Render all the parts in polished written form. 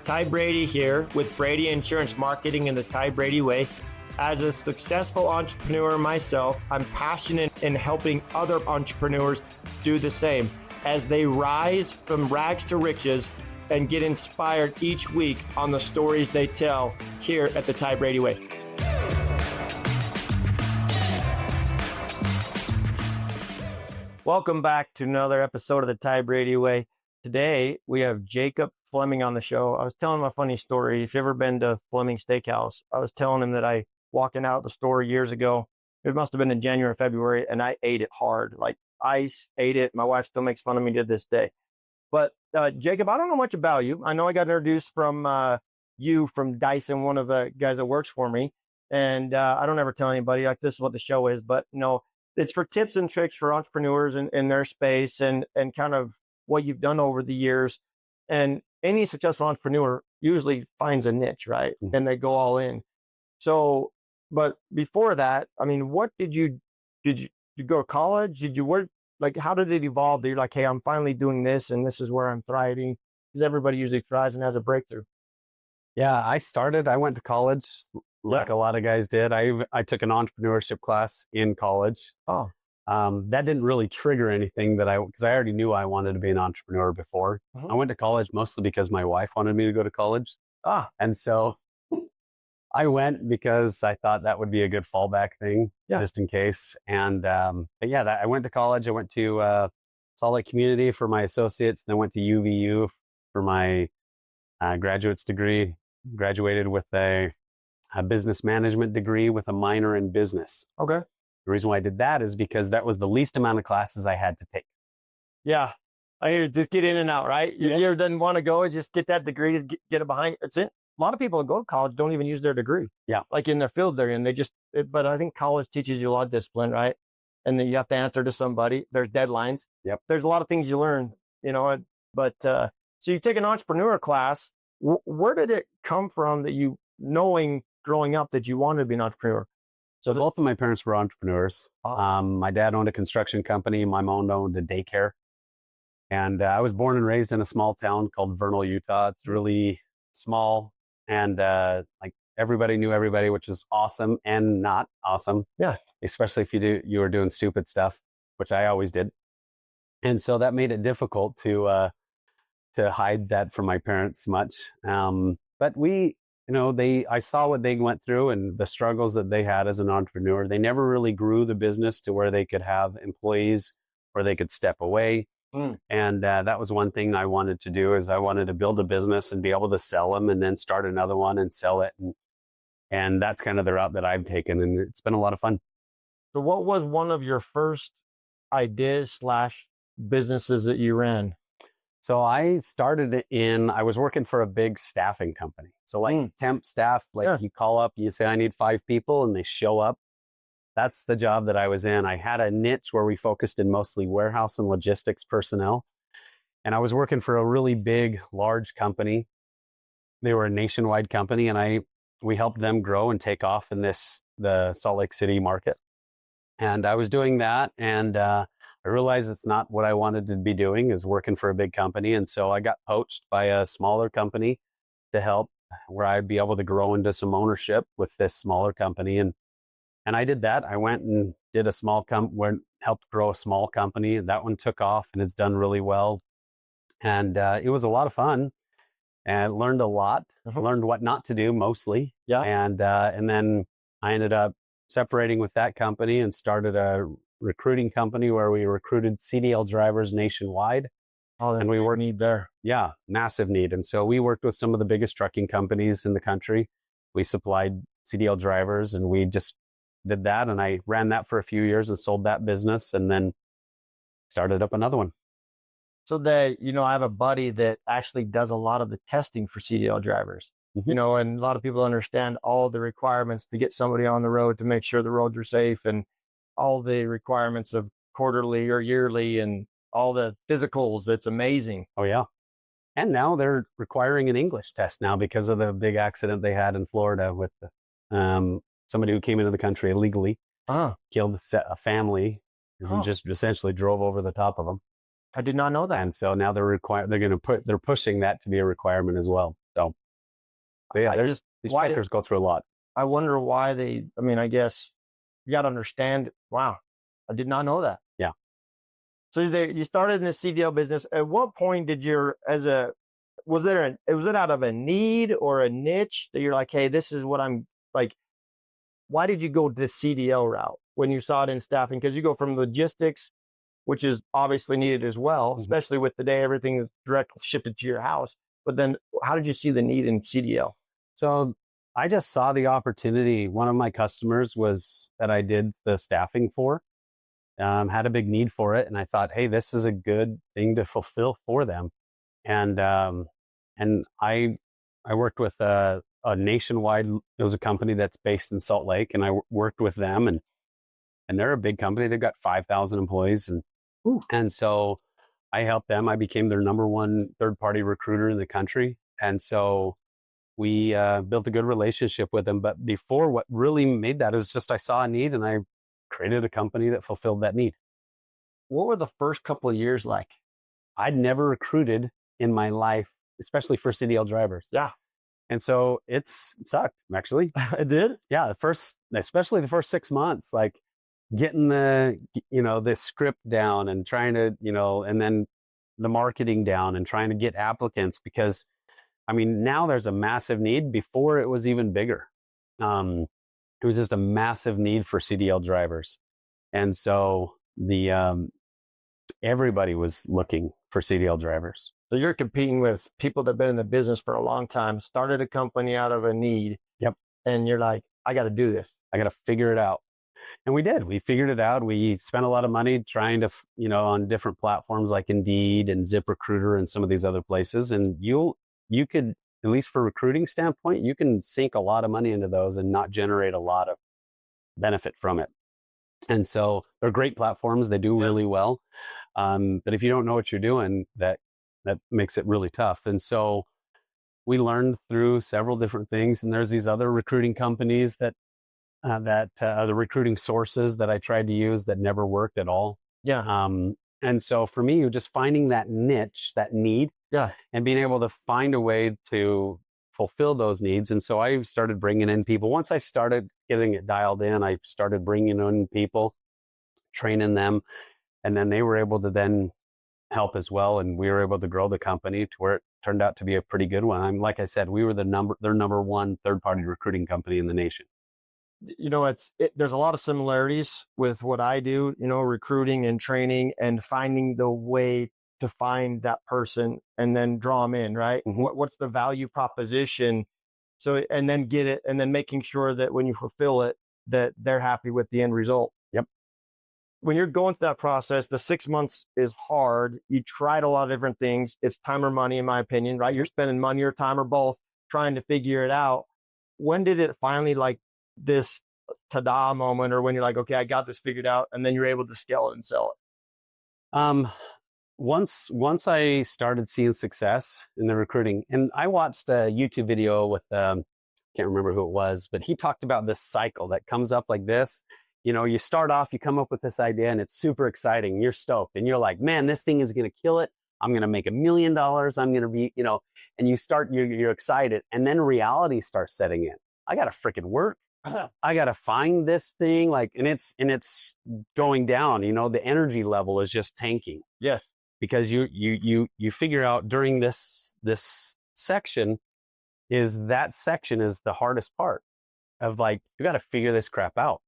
Ty Brady here with Brady Insurance Marketing and the Ty Brady Way. As a successful entrepreneur myself, I'm passionate in helping other entrepreneurs do the same as they rise from rags to riches and get inspired each week on the stories they tell here at the Ty Brady Way. Welcome back to another episode of the Ty Brady Way. Today, we have Jacob Fleming on the show. I was telling him a funny story. If you've ever been to Fleming Steakhouse, I was telling him that I walking out the store years ago. It must have been in January or February, and I ate it hard. Like ice, ate it. My wife still makes fun of me to this day. But Jacob, I don't know much about you. I know I got introduced from you from Dyson, one of the guys that works for me. And I don't ever tell anybody like this is what the show is, but it's for tips and tricks for entrepreneurs in their space and kind of what you've done over the years. And any successful entrepreneur usually finds a niche, right? Mm-hmm. And they go all in. So, but before that, I mean, what did you go to college? Did you work? Like, how did it evolve? You're like, hey, I'm finally doing this and this is where I'm thriving, because everybody usually thrives and has a breakthrough. Yeah, I went to college like a lot of guys did. I took an entrepreneurship class in college. Oh. That didn't really trigger anything because I already knew I wanted to be an entrepreneur before. I went to college mostly because my wife wanted me to go to college. And so I went because I thought that would be a good fallback thing, just in case. And, but yeah, I went to college. I went to Salt Lake Community for my associates, and then went to UVU for my graduate's degree. Graduated with a business management degree with a minor in business. Okay. The reason why I did that is because that was the least amount of classes I had to take. Yeah. I hear just get in and out, right? You ever didn't want to go, just get that degree, just get it behind. It's it. A lot of people that go to college don't even use their degree. Yeah. Like in their field they're in, but I think college teaches you a lot of discipline, right? And then you have to answer to somebody. There's deadlines. Yep. There's a lot of things you learn, but so you take an entrepreneur class. Where did it come from that you knowing growing up that you wanted to be an entrepreneur? So both of my parents were entrepreneurs. My dad owned a construction company. My mom owned a daycare. And I was born and raised in a small town called Vernal, Utah. It's really small. And like everybody knew everybody, which is awesome and not awesome. Yeah. Especially if you were doing stupid stuff, which I always did. And so that made it difficult to hide that from my parents much. But I saw what they went through and the struggles that they had as an entrepreneur. They never really grew the business to where they could have employees or they could step away. And that was one thing I wanted to do, is I wanted to build a business and be able to sell them and then start another one and sell it. And that's kind of the route that I've taken. And it's been a lot of fun. So what was one of your first ideas / businesses that you ran? So I was working for a big staffing company. So like temp staff, you call up, you say, I need 5 people, and they show up. That's the job that I was in. I had a niche where we focused in mostly warehouse and logistics personnel. And I was working for a really big, large company. They were a nationwide company, and we helped them grow and take off in the Salt Lake City market. And I was doing that, and I realized it's not what I wanted to be doing, is working for a big company. And so I got poached by a smaller company to help, where I'd be able to grow into some ownership with this smaller company. And I did that. I went and did helped grow a small company. That one took off, and it's done really well. And it was a lot of fun, and learned a lot. Learned what not to do mostly. Yeah. And then I ended up separating with that company and started a recruiting company where we recruited CDL drivers nationwide. And we were need there. Yeah, massive need. And so we worked with some of the biggest trucking companies in the country. We supplied CDL drivers, and we just did that. And I ran that for a few years and sold that business, and then started up another one. So I have a buddy that actually does a lot of the testing for CDL drivers. And a lot of people understand all the requirements to get somebody on the road, to make sure the roads are safe, and all the requirements of quarterly or yearly and all the physicals. It's amazing. Oh, yeah. And now they're requiring an English test now because of the big accident they had in Florida with somebody who came into the country illegally, killed a family, and just essentially drove over the top of them. I did not know that. And so now they're pushing that to be a requirement as well. So yeah, I just, these why checkers go through a lot. I wonder why they, I mean, I guess you got to understand. Wow. I did not know that. Yeah. So you started in the CDL business. At what point did your, was it out of a need or a niche that you're like, hey, this is what I'm like, why did you go the CDL route when you saw it in staffing? Because you go from logistics, which is obviously needed as well, especially with today, everything is directly shifted to your house. But then how did you see the need in CDL? So I just saw the opportunity. One of my customers was that I did the staffing for, had a big need for it. And I thought, hey, this is a good thing to fulfill for them. And I worked with a nationwide, it was a company that's based in Salt Lake, and I worked with them, and they're a big company. They've got 5,000 employees. And so I helped them. I became their number one third-party recruiter in the country. And so we built a good relationship with them. But before, what really made that is just I saw a need and I created a company that fulfilled that need. What were the first couple of years like? I'd never recruited in my life, especially for CDL drivers. Yeah. And so it sucked, actually. It did? Yeah, especially the first 6 months, like getting the script down and trying to, and then the marketing down and trying to get applicants, because I mean, now there's a massive need. Before, it was even bigger. It was just a massive need for CDL drivers. And so everybody was looking for CDL drivers. So you're competing with people that have been in the business for a long time, started a company out of a need. Yep. And you're like, I got to do this. I got to figure it out. And we did. We figured it out. We spent a lot of money trying to, on different platforms like Indeed and ZipRecruiter and some of these other places. And you could, at least for recruiting standpoint, you can sink a lot of money into those and not generate a lot of benefit from it. And so they're great platforms. They do really well. But if you don't know what you're doing, that makes it really tough. And so we learned through several different things. And there's these other recruiting companies that the recruiting sources that I tried to use that never worked at all. Yeah. And so for me, just finding that niche, that need, and being able to find a way to fulfill those needs. And so I started bringing in people. Once I started getting it dialed in, I started bringing in people, training them, and then they were able to then help as well. And we were able to grow the company to where it turned out to be a pretty good one. Like I said, we were their number one third-party recruiting company in the nation. There's a lot of similarities with what I do, recruiting and training and finding the way to find that person and then draw them in, right? Mm-hmm. What's the value proposition? So, and then get it, and then making sure that when you fulfill it, that they're happy with the end result. Yep. When you're going through that process, the 6 months is hard. You tried a lot of different things. It's time or money, in my opinion, right? You're spending money or time or both trying to figure it out. When did it finally this ta-da moment, or when you're like, okay, I got this figured out, and then you're able to scale it and sell it? Once I started seeing success in the recruiting, and I watched a YouTube video with, can't remember who it was, but he talked about this cycle that comes up like this. You start off, you come up with this idea and it's super exciting. And you're stoked and you're like, man, this thing is going to kill it. I'm going to make $1 million. I'm going to be, and you're excited. And then reality starts setting in. I got to freaking work. I got to find this thing, and it's going down, the energy level is just tanking. Yes. Because you figure out during this section is the hardest part of you got to figure this crap out.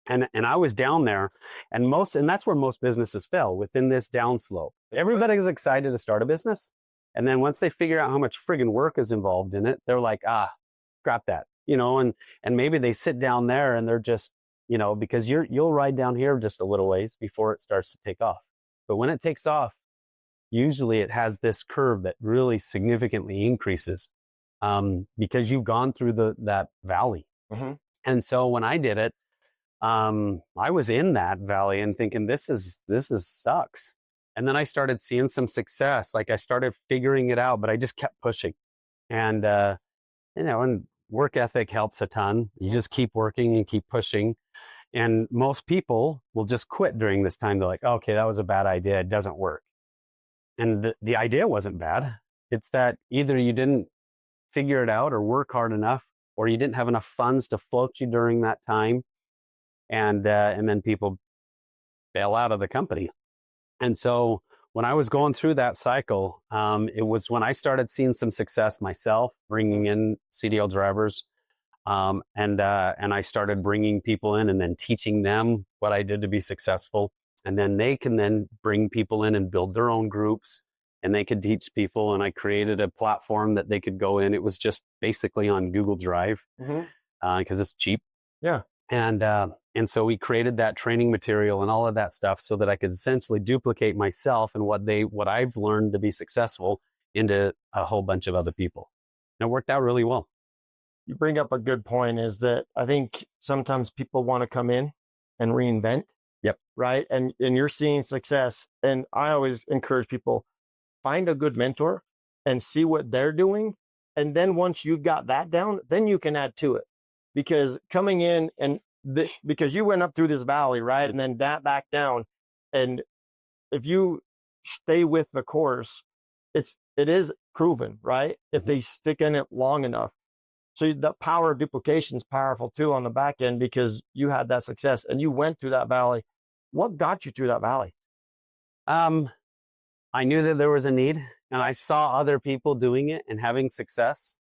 And I was down there, and that's where most businesses fail, within this downslope. Everybody's excited to start a business. And then once they figure out how much friggin' work is involved in it, they're like, scrap that. And maybe they sit down there and they're just, because you'll ride down here just a little ways before it starts to take off. But when it takes off, usually it has this curve that really significantly increases, because you've gone through that valley. Mm-hmm. And so when I did it, I was in that valley and thinking, this is sucks. And then I started seeing some success. I started figuring it out, but I just kept pushing. And, and work ethic helps a ton. You just keep working and keep pushing. And most people will just quit during this time. They're like, okay, that was a bad idea. It doesn't work. And the idea wasn't bad. It's that either you didn't figure it out or work hard enough, or you didn't have enough funds to float you during that time. And then people bail out of the company. And so when I was going through that cycle, it was when I started seeing some success myself, bringing in CDL drivers. And I started bringing people in and then teaching them what I did to be successful. And then they can then bring people in and build their own groups, and they could teach people. And I created a platform that they could go in. It was just basically on Google Drive because it's cheap. Yeah. And so we created that training material and all of that stuff so that I could essentially duplicate myself and what I've learned to be successful into a whole bunch of other people. And it worked out really well. You bring up a good point, is that I think sometimes people want to come in and reinvent. Yep. Right. And you're seeing success. And I always encourage people, find a good mentor and see what they're doing. And then once you've got that down, then you can add to it. Because coming in and because you went up through this valley, right? And then that back down. And if you stay with the course, it is proven, right? If they stick in it long enough. So the power of duplication is powerful too on the back end, because you had that success and you went through that valley. What got you through that valley? I knew that there was a need, and I saw other people doing it and having success.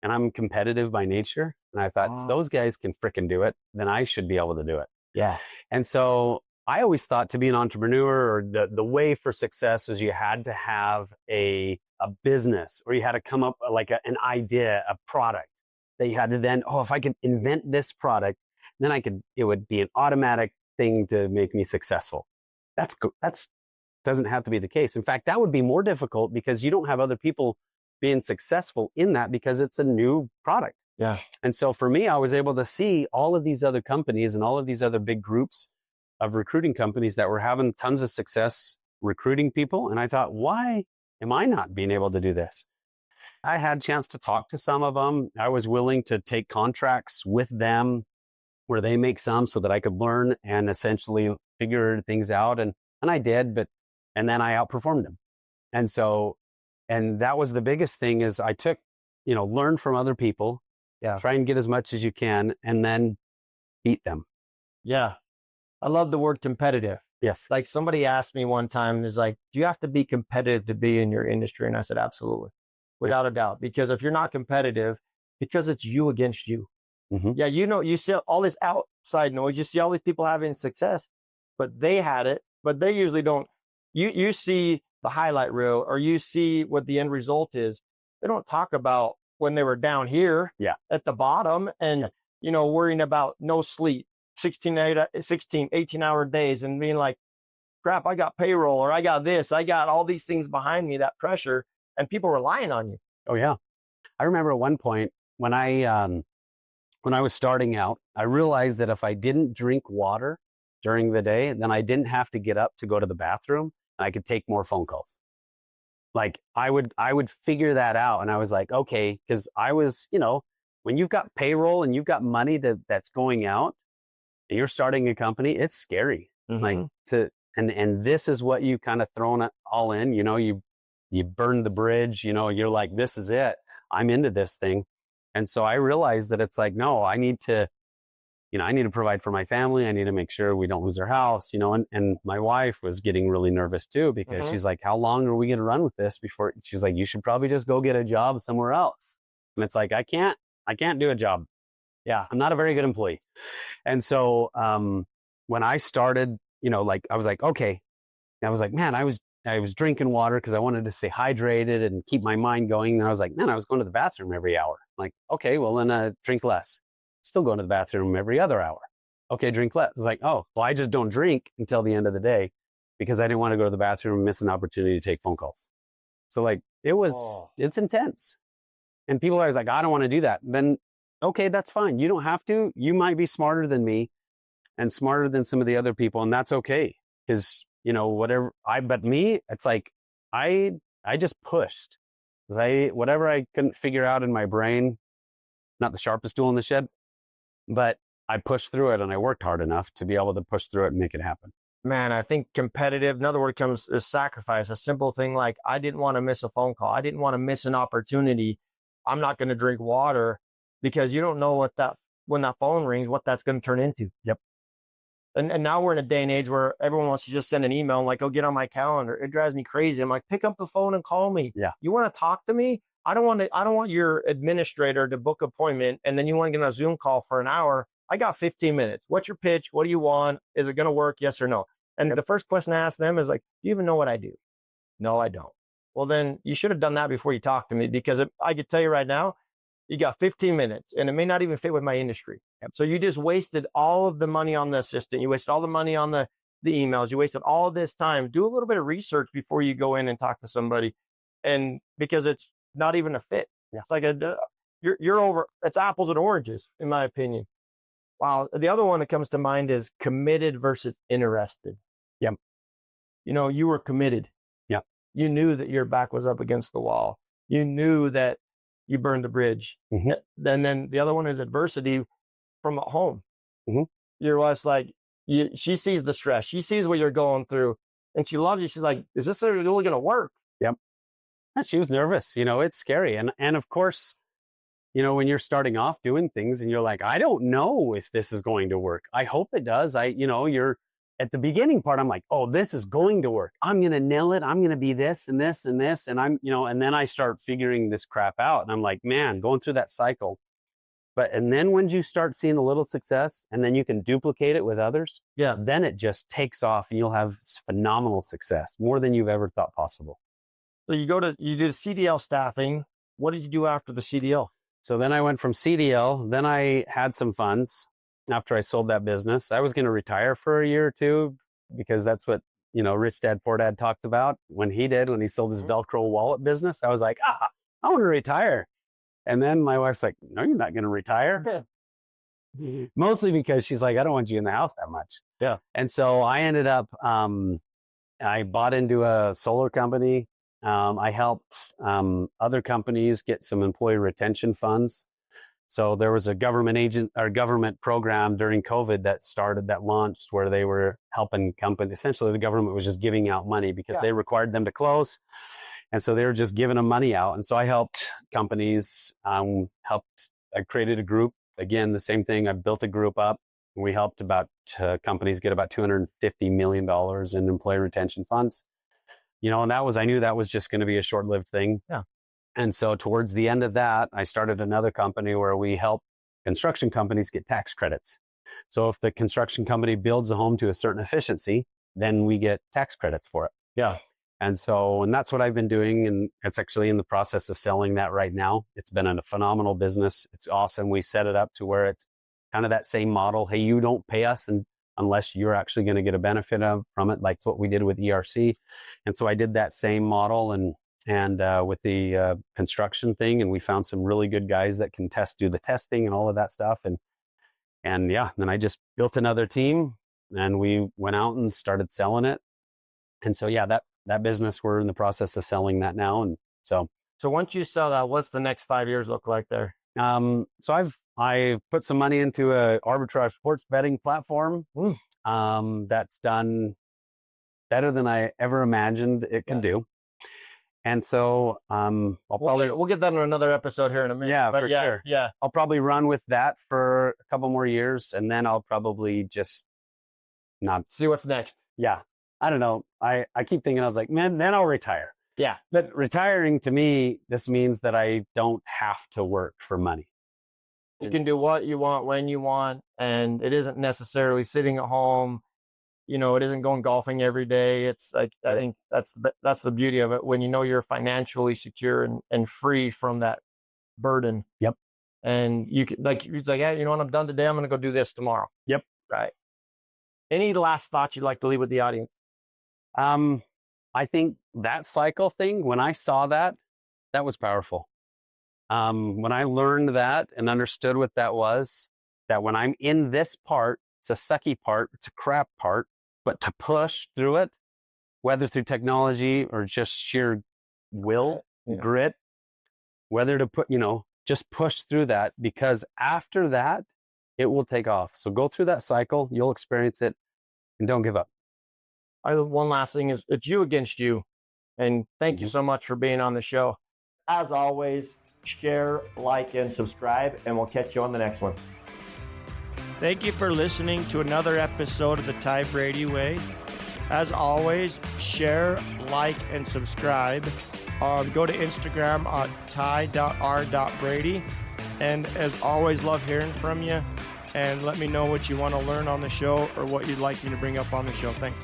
And I'm competitive by nature. And I thought, if those guys can fricking do it, then I should be able to do it. Yeah. And so I always thought to be an entrepreneur, or the way for success is you had to have a business, or you had to come up like an idea, a product that you had to then, if I could invent this product, then it would be an automatic thing to make me successful. That's doesn't have to be the case. In fact, that would be more difficult because you don't have other people being successful in that, because it's a new product. Yeah. And so for me, I was able to see all of these other companies and all of these other big groups of recruiting companies that were having tons of success recruiting people. And I thought, why am I not being able to do this? I had a chance to talk to some of them. I was willing to take contracts with them where they make some so that I could learn and essentially figure things out. And I did, and then I outperformed them. And that was the biggest thing, is I took, learn from other people, try and get as much as you can, and then beat them. Yeah. I love the word competitive. Yes. Like somebody asked me one time, is like, do you have to be competitive to be in your industry? And I said, absolutely. Without a doubt. Because if you're not competitive, because it's you against you. Mm-hmm. Yeah. You see all this outside noise. You see all these people having success, but they had it, but they usually don't. You see the highlight reel, or you see what the end result is. They don't talk about when they were down here at the bottom and, worrying about no sleep, 18-hour days, and being like, crap, I got payroll, or I got this, I got all these things behind me, that pressure, and people relying on you. Oh yeah. I remember at one point when I was starting out, I realized that if I didn't drink water during the day, then I didn't have to get up to go to the bathroom, and I could take more phone calls. Like I would figure that out. And I was like, okay, because I was, when you've got payroll and you've got money that's going out and you're starting a company, it's scary. Mm-hmm. And this is what you kind of thrown it all in, you burn the bridge, you're like, this is it. I'm into this thing. And so I realized that it's like, no, I need to provide for my family. I need to make sure we don't lose our house, and my wife was getting really nervous too, because she's like, how long are we going to run with this before? She's like, you should probably just go get a job somewhere else. And it's like, I can't do a job. Yeah. I'm not a very good employee. And so, when I started, I was like, okay. I was like, man, I was drinking water because I wanted to stay hydrated and keep my mind going. And I was like, man, I was going to the bathroom every hour. I'm like, okay, well then drink less. Still going to the bathroom every other hour. Okay, drink less. It's like, oh, well, I just don't drink until the end of the day because I didn't want to go to the bathroom and miss an opportunity to take phone calls. So like, it's intense. And people are always like, I don't want to do that. Then, okay, that's fine. You don't have to. You might be smarter than me and smarter than some of the other people. And that's okay. Because, but me, it's like, I just pushed. Whatever I couldn't figure out in my brain, not the sharpest tool in the shed, but I pushed through it and I worked hard enough to be able to push through it and make it happen. Man, I think competitive, another word comes is sacrifice. A simple thing like, I didn't want to miss a phone call. I didn't want to miss an opportunity I'm not going to drink water, because you don't know when that phone rings, what that's going to turn into. Yep. And now we're in a day and age where everyone wants to just send an email and like, oh, get on my calendar. It drives me crazy. I'm like, pick up the phone and call me. Yeah. You want to talk to me? I don't want your administrator to book appointment and then you want to get on a Zoom call for an hour. I got 15 minutes. What's your pitch? What do you want? Is it going to work? Yes or no? And the first question I ask them is like, do you even know what I do? No, I don't. Well, then you should have done that before you talked to me, because I could tell you right now, you got 15 minutes and it may not even fit with my industry. Yep. So you just wasted all of the money on the assistant. You wasted all the money on the emails. You wasted all of this time. Do a little bit of research before you go in and talk to somebody. And because it's not even a fit. Yeah. It's like you're over, it's apples and oranges, in my opinion. Wow. The other one that comes to mind is committed versus interested. Yep. You know, you were committed. Yep. You knew that your back was up against the wall. You knew that you burned the bridge. Mm-hmm. And then the other one is adversity from at home. Mm-hmm. Your wife's like, she sees the stress. She sees what you're going through and she loves you. She's like, is this really going to work? Yep. And she was nervous. You know, it's scary. And of course, you know, when you're starting off doing things and you're like, I don't know if this is going to work. I hope it does. You're at the beginning part, I'm like, oh, this is going to work. I'm going to nail it. I'm going to be this and this and this. And and then I start figuring this crap out. And I'm like, man, going through that cycle. And then when you start seeing a little success and then you can duplicate it with others, yeah, then it just takes off and you'll have phenomenal success, more than you've ever thought possible. So you did CDL staffing. What did you do after the CDL? So then I went from CDL, then I had some funds after I sold that business. I was going to retire for a year or two because that's what, Rich Dad, Poor Dad talked about when he sold his Velcro wallet business. I was like, I want to retire. And then my wife's like, no, you're not going to retire. Yeah. Mostly because she's like, I don't want you in the house that much. Yeah. And so I ended up, I bought into a solar company. I helped other companies get some employee retention funds. So there was a government program during COVID that launched where they were helping companies. Essentially, the government was just giving out money because they required them to close. And so they were just giving them money out. And so I helped companies, I created a group. Again, the same thing. I built a group up. We helped companies get about $250 million in employee retention funds. And I knew that was just going to be a short-lived thing. Yeah. And so towards the end of that, I started another company where we help construction companies get tax credits. So if the construction company builds a home to a certain efficiency, then we get tax credits for it. Yeah. And that's what I've been doing. And it's actually in the process of selling that right now. It's been a phenomenal business. It's awesome. We set it up to where it's kind of that same model. Hey, you don't pay us unless you're actually going to get a benefit from it. Like what we did with ERC. And so I did that same model and with the construction thing, and we found some really good guys that can do the testing and all of that stuff. And then I just built another team and we went out and started selling it. And so, that business, we're in the process of selling that now. And so once you sell that, what's the next 5 years look like there? So I've put some money into a arbitrage sports betting platform. That's done better than I ever imagined it could do. And so we'll get that in another episode here in a minute. Yeah, for sure. Yeah. I'll probably run with that for a couple more years, and then I'll probably just not see what's next. Yeah. I don't know. I keep thinking, I was like, man, then I'll retire. Yeah. But retiring to me just means that I don't have to work for money. You can do what you want when you want, and it isn't necessarily sitting at home. It isn't going golfing every day. It's like, I think that's the beauty of it, when you're financially secure and free from that burden. Yep. And you can, yeah, you know what, I'm done today. I'm going to go do this tomorrow. Yep. Right. Any last thoughts you'd like to leave with the audience? I think that cycle thing, when I saw that was powerful. When I learned that and understood what that was, that when I'm in this part, it's a sucky part, it's a crap part, but to push through it, whether through technology or just sheer will, grit, whether to just push through that, because after that, it will take off. So go through that cycle, you'll experience it, and don't give up. One last thing is, it's you against you. And thank you so much for being on the show. As always, share, like, and subscribe, and we'll catch you on the next one. Thank you for listening to another episode of the Ty Brady Way. As always, share, like, and subscribe. Go to Instagram at ty.r.brady. And as always, love hearing from you. And let me know what you want to learn on the show or what you'd like me to bring up on the show. Thanks.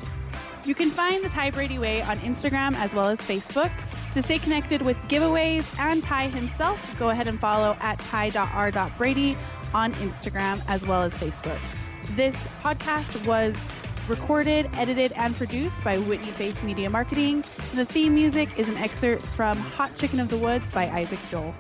You can find the Ty Brady Way on Instagram as well as Facebook. To stay connected with giveaways and Ty himself, go ahead and follow at ty.r.brady on Instagram as well as Facebook. This podcast was recorded, edited, and produced by Whitney Face Media Marketing. The theme music is an excerpt from Hot Chicken of the Woods by Isaac Joel.